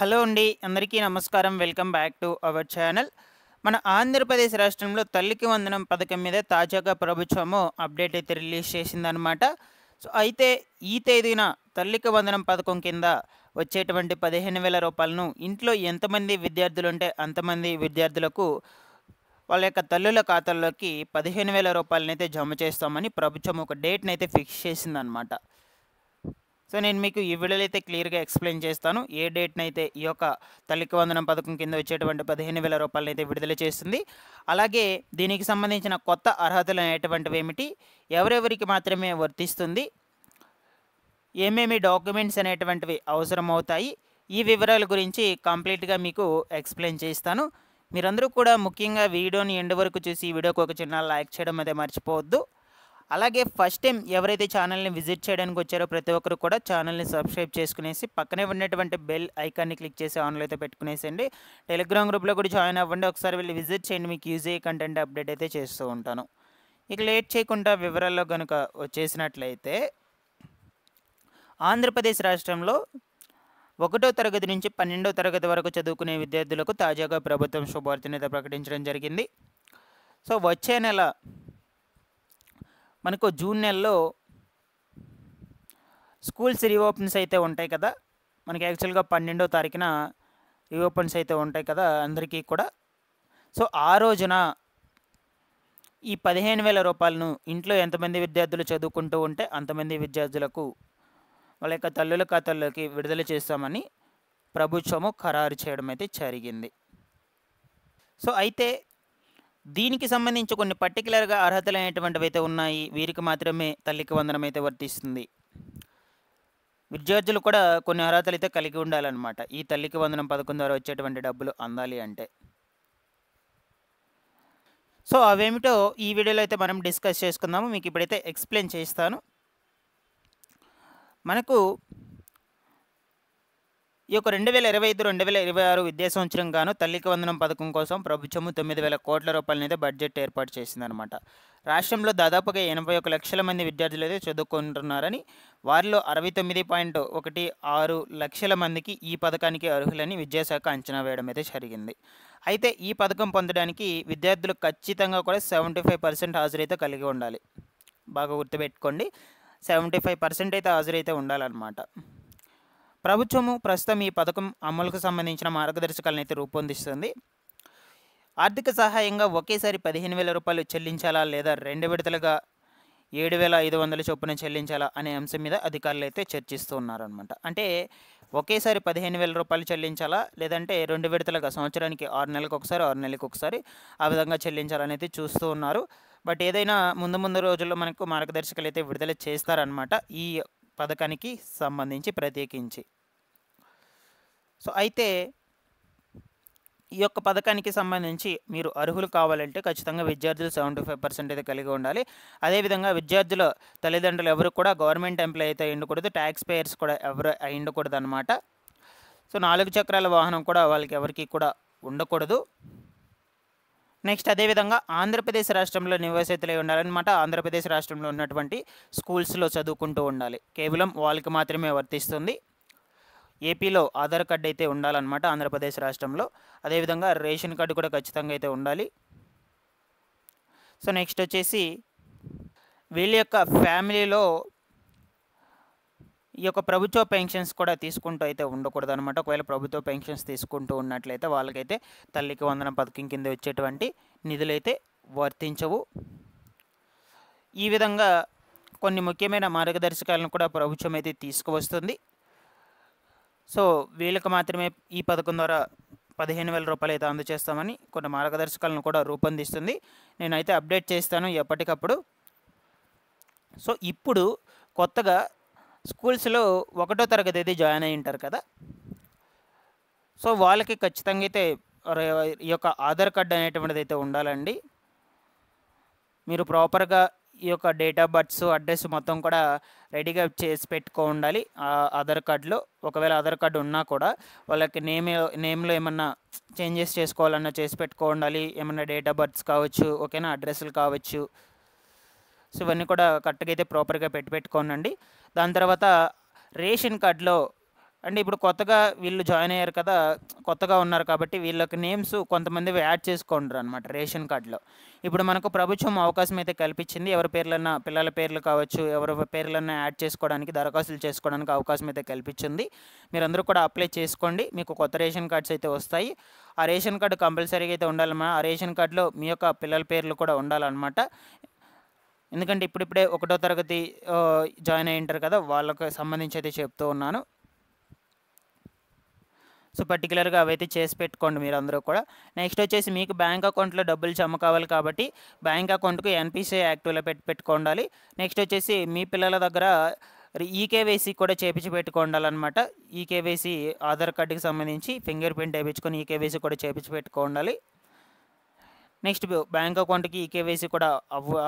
Hello అండి. అందరికీ నమస్కారం. Welcome back to our channel. మన ఆంధ్రప్రదేశ్ రాష్ట్రంలో తల్లికి వందనం పథకం మీద తాజాగా ప్రభుత్వము అప్డేట్ అయితే రిలీజ్ చేసిందనమాట. అయితే ఈ తేదీన తల్లికి వందనం పథకం కింద వచ్చేటువంటి 15,000 రూపాయలను ఇంట్లో ఎంతమంది విద్యార్థులుంటే అంతమంది విద్యార్థులకు వాళ్ళ యొక్క తల్లుల ఖాతాల్లోకి 15,000 రూపాయలనైతే జమ చేస్తామని ప్రభుత్వం ఒక డేట్‌నైతే ఫిక్స్ చేసిందనమాట. నేను మీకు ఈ వీడియోలో అయితే క్లియర్‌గా ఎక్స్‌ప్లెయిన్ చేస్తాను. ఏ డేట్‌నైతే ఈ యొక్క తల్లికి వందనం పథకం కింద వచ్చేటువంటి 15,000 రూపాయలనైతే విడుదల చేస్తుంది. అలాగే దీనికి సంబంధించిన కొత్త అర్హతలు అనేటువంటివేమిటి? ఎవరెవరికి మాత్రమే వర్తిస్తుంది? ఏమేమి డాక్యుమెంట్స్ అనేటువంటివి అవసరమవుతాయి? ఈ వివరాల గురించి కంప్లీట్‌గా మీకు ఎక్స్‌ప్లెయిన్ చేస్తాను. మీరందరూ కూడా ముఖ్యంగా వీడియోని ఎండ్ వరకు చూసి ఈ వీడియోకి ఒక చిన్న లైక్ చేయడం అయితే మర్చిపోవద్దు. అలాగే ఫస్ట్ టైం ఎవరైతే ఛానల్ని విజిట్ చేయడానికి వచ్చారో ప్రతి ఒక్కరు కూడా ఛానల్ని సబ్స్క్రైబ్ చేసుకునేసి పక్కనే ఉన్నటువంటి బెల్ ఐకాన్ని క్లిక్ చేసి ఆన్లో అయితే పెట్టుకునేసండి. టెలిగ్రామ్ గ్రూప్లో కూడా జాయిన్ అవ్వండి. ఒకసారి వెళ్ళి విజిట్ చేయండి. మీకు యూజ్ అయ్యే కంటెంట్ అప్డేట్ అయితే చేస్తూ ఉంటాను. ఇక లేట్ చేయకుండా వివరాల్లో కనుక వచ్చేసినట్లయితే ఆంధ్రప్రదేశ్ రాష్ట్రంలో 1వ తరగతి నుంచి 12వ తరగతి వరకు చదువుకునే విద్యార్థులకు తాజాగా ప్రభుత్వం శుభవార్తనైతే ప్రకటించడం జరిగింది. వచ్చే నెల మనకు జూన్ నెలలో స్కూల్స్ రీఓపెన్స్ అయితే ఉంటాయి కదా. మనకి యాక్చువల్గా 12వ తారీఖున రీఓపెన్స్ అయితే ఉంటాయి కదా అందరికీ కూడా. ఆ రోజున ఈ 15,000 రూపాయలను ఇంట్లో ఎంతమంది విద్యార్థులు చదువుకుంటూ ఉంటే అంతమంది విద్యార్థులకు వాళ్ళ యొక్క తల్లుల ఖాతాల్లోకి విడుదల చేస్తామని ప్రభుత్వము ఖరారు చేయడం అయితే జరిగింది. అయితే దీనికి సంబంధించి కొన్ని పర్టికులర్‌గా అర్హతలు అనేటువంటివి అయితే ఉన్నాయి. వీరికి మాత్రమే తల్లికి వందనం అయితే వర్తిస్తుంది. విద్యార్థులు కూడా కొన్ని అర్హతలు అయితే కలిగి ఉండాలన్నమాట. ఈ తల్లికి వందనం పథకం ద్వారా వచ్చేటువంటి డబ్బులు అందాలి అంటే. అవేమిటో ఈ వీడియోలో అయితే మనం డిస్కస్ చేసుకుందాము. మీకు ఇప్పుడైతే ఎక్స్‌ప్లెయిన్ చేస్తాను. మనకు ఈ యొక్క 2025, 2026 విద్యా సంవత్సరం గాను తల్లికి వందనం పథకం కోసం ప్రభుత్వము 9,000 కోట్ల రూపాయలనైతే బడ్జెట్ ఏర్పాటు చేసిందనమాట. రాష్ట్రంలో దాదాపుగా 81 లక్షల మంది విద్యార్థులు అయితే చదువుకుంటున్నారని, వారిలో 69.16 లక్షల మందికి ఈ పథకానికి అర్హులని విద్యాశాఖ అంచనా వేయడం అయితే జరిగింది. అయితే ఈ పథకం పొందడానికి విద్యార్థులు ఖచ్చితంగా కూడా 75% హాజరైతే కలిగి ఉండాలి. బాగా గుర్తుపెట్టుకోండి. 75% అయితే హాజరైతే ఉండాలన్నమాట. ప్రభుత్వము ప్రస్తుతం ఈ పథకం అమలుకు సంబంధించిన మార్గదర్శకాలను అయితే రూపొందిస్తుంది. ఆర్థిక సహాయంగా ఒకేసారి 15,000 రూపాయలు చెల్లించాలా లేదా 2 విడతలుగా 7,500 చొప్పున చెల్లించాలా అనే అంశం మీద అధికారులు అయితే చర్చిస్తూ ఉన్నారనమాట. అంటే ఒకేసారి 15,000 రూపాయలు చెల్లించాలా లేదంటే 2 విడతలుగా సంవత్సరానికి 6 నెలలకు ఒకసారి 6 నెలలకు ఒకసారి ఆ విధంగా చెల్లించాలని అయితే చూస్తూ ఉన్నారు. బట్ ఏదైనా ముందు రోజుల్లో మనకు మార్గదర్శకాలు అయితే విడుదల చేస్తారనమాట ఈ పథకానికి సంబంధించి ప్రత్యేకించి. అయితే ఈ యొక్క పథకానికి సంబంధించి మీరు అర్హులు కావాలంటే ఖచ్చితంగా విద్యార్థులు 75% అయితే కలిగి ఉండాలి. అదేవిధంగా విద్యార్థుల తల్లిదండ్రులు ఎవరు కూడా గవర్నమెంట్ ఎంప్లాయీ అయితే అయ్యుండకూడదు. ట్యాక్స్ పేయర్స్ కూడా ఎవరు అయ్యుండకూడదు అనమాట. 4 చక్రాల వాహనం కూడా వాళ్ళకి ఎవరికి కూడా ఉండకూడదు. నెక్స్ట్ అదేవిధంగా ఆంధ్రప్రదేశ్ రాష్ట్రంలో నివాసితులై ఉండాలన్నమాట. ఆంధ్రప్రదేశ్ రాష్ట్రంలో ఉన్నటువంటి స్కూల్స్లో చదువుకుంటూ ఉండాలి. కేవలం వాళ్ళకి మాత్రమే వర్తిస్తుంది. ఏపీలో ఆధార్ కార్డు అయితే ఉండాలన్నమాట ఆంధ్రప్రదేశ్ రాష్ట్రంలో. అదేవిధంగా రేషన్ కార్డు కూడా ఖచ్చితంగా అయితే ఉండాలి. నెక్స్ట్ వచ్చేసి వీళ్ళ యొక్క ఫ్యామిలీలో ఈ యొక్క ప్రభుత్వ పెన్షన్స్ కూడా తీసుకుంటూ అయితే ఉండకూడదు అనమాట. ఒకవేళ ప్రభుత్వ పెన్షన్స్ తీసుకుంటూ ఉన్నట్లయితే వాళ్ళకైతే తల్లికి వందనం పథకం కింద వచ్చేటువంటి నిధులైతే వర్తించవు. ఈ విధంగా కొన్ని ముఖ్యమైన మార్గదర్శకాలను కూడా ప్రభుత్వం అయితే తీసుకువస్తుంది. వీళ్ళకి మాత్రమే ఈ పథకం ద్వారా 15,000 రూపాయలు అయితే అందజేస్తామని కొన్ని మార్గదర్శకాలను కూడా రూపొందిస్తుంది. నేనైతే అప్డేట్ చేస్తాను ఎప్పటికప్పుడు. ఇప్పుడు కొత్తగా స్కూల్స్లో 1వ తరగతి అయితే జాయిన్ అయి ఉంటారు కదా. వాళ్ళకి ఖచ్చితంగా అయితే ఈ యొక్క ఆధార్ కార్డు అనేటువంటిది అయితే ఉండాలండి. మీరు ప్రాపర్గా ఈ యొక్క డేట్ ఆఫ్ బర్త్స్ అడ్రస్ మొత్తం కూడా రెడీగా చేసి ఉండాలి ఆధార్ కార్డులో. ఒకవేళ ఆధార్ కార్డు ఉన్నా కూడా వాళ్ళకి నేమ్లో ఏమన్నా చేంజెస్ చేసుకోవాలన్నా చేసి ఉండాలి. ఏమన్నా డేట్ ఆఫ్ బర్త్స్ కావచ్చు, ఓకేనా, అడ్రస్లు కావచ్చు. ఇవన్నీ కూడా కరెక్ట్గా అయితే ప్రాపర్గా పెట్టుకోనండి. దాని తర్వాత రేషన్ కార్డులో అంటే ఇప్పుడు కొత్తగా వీళ్ళు జాయిన్ అయ్యారు కదా! కొత్తగా ఉన్నారు కాబట్టి వీళ్ళకి నేమ్స్ కొంతమందివి యాడ్ చేసుకుంటారనమాట రేషన్ కార్డ్‌లో. ఇప్పుడు మనకు ప్రభుత్వం అవకాశం అయితే కల్పించింది. ఎవరి పేర్లన్నా పిల్లల పేర్లు కావచ్చు, ఎవరి పేర్లన్నా యాడ్ చేసుకోవడానికి, దరఖాస్తులు చేసుకోవడానికి అవకాశం అయితే కల్పించింది. మీరందరూ కూడా అప్లై చేసుకోండి. మీకు కొత్త రేషన్ కార్డ్స్ అయితే వస్తాయి. ఆ రేషన్ కార్డ్ కంపల్సరీగా అయితే ఉండాలన్నమాట. ఆ రేషన్ కార్డ్‌లో మీ యొక్క పిల్లల పేర్లు కూడా ఉండాలన్నమాట. ఎందుకంటే ఇప్పుడిప్పుడే ఒకటో తరగతి జాయిన్ అయ్యి ఉంటారు కదా! వాళ్ళకి సంబంధించి అయితే చెప్తూ ఉన్నాను. సో, పర్టిక్యులర్‌గా అవైతే చేసి పెట్టుకోండి మీరందరూ కూడా. నెక్స్ట్ వచ్చేసి మీకు బ్యాంక్ అకౌంట్‌లో డబ్బులు జమ కావాలి కాబట్టి బ్యాంక్ అకౌంట్‌కు ఎన్‌పిసిఐ యాక్టివ్‌లో పెట్టుకోండాలి. నెక్స్ట్ వచ్చేసి మీ పిల్లల దగ్గర ఈకేవైసీ కూడా చేపించి పెట్టుకోండాలనమాట. ఈకేవైసీ ఆధార్ కార్డ్‌కి సంబంధించి ఫింగర్ ప్రింట్ ఏపించుకొని ఈకేవైసీ కూడా చేపించి పెట్టుకోండాలి. నెక్స్ట్ బ్యాంక్ అకౌంట్‌కి ఈకేవైసీ కూడా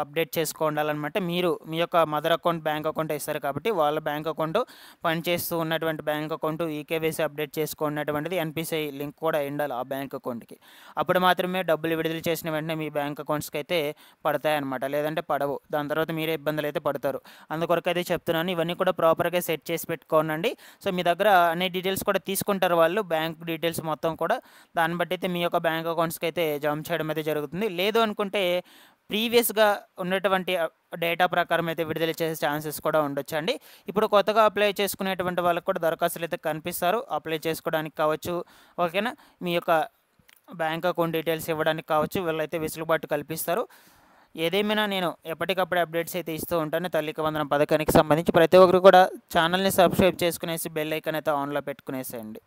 అప్డేట్ చేసుకోండాలనమాట. మీరు మీ యొక్క మదర్ అకౌంట్ బ్యాంక్ అకౌంట్ ఇస్తారు కాబట్టి వాళ్ళ బ్యాంక్ అకౌంట్ పనిచేస్తూ ఉన్నటువంటి బ్యాంక్ అకౌంట్ ఈకేవైసీ అప్డేట్ చేసుకున్నటువంటిది ఎన్‌పిసిఐ లింక్ కూడా ఉండాలి ఆ బ్యాంక్ అకౌంట్‌కి. అప్పుడు మాత్రమే డబ్బులు విడుదల చేసిన వెంటనే మీ బ్యాంక్ అకౌంట్స్‌కి అయితే పడతాయన్నమాట. లేదంటే పడవు. దాని తర్వాత మీరే ఇబ్బందులు అయితే పడతారు. అందుకొరకు అయితే చెప్తున్నాను. ఇవన్నీ కూడా ప్రాపర్‌గా సెట్ చేసి పెట్టుకోనండి. సో, మీ దగ్గర అన్ని డీటెయిల్స్ కూడా తీసుకుంటారు వాళ్ళు. బ్యాంక్ డీటెయిల్స్ మొత్తం కూడా. దాన్ని బట్టి అయితే మీ యొక్క బ్యాంక్ అకౌంట్స్‌కి అయితే జమ చేయడం అయితే జరుగుతుంది. లేదు అనుకుంటే ప్రీవియస్‌గా ఉన్నటువంటి డేటా ప్రకారం అయితే విడుదల చేసే ఛాన్సెస్ కూడా ఉండొచ్చండి. ఇప్పుడు కొత్తగా అప్లై చేసుకునేటువంటి వాళ్ళకి కూడా దరఖాస్తులు అయితే కనిపిస్తారు. అప్లై చేసుకోవడానికి కావచ్చు, ఓకేనా? మీ యొక్క బ్యాంక్ అకౌంట్ డీటెయిల్స్ ఇవ్వడానికి కావచ్చు, వీళ్ళైతే వెసులుబాటు కల్పిస్తారు. ఏదేమైనా నేను ఎప్పటికప్పుడు అప్డేట్స్ అయితే ఇస్తూ ఉంటాను. తల్లికి వందనం పథకానికి సంబంధించి ప్రతి ఒక్కరు కూడా ఛానల్‌ని సబ్స్క్రైబ్ చేసుకునేసి బెల్ ఐకాన్ అయితే ఆన్‌లో పెట్టుకునేసేయండి.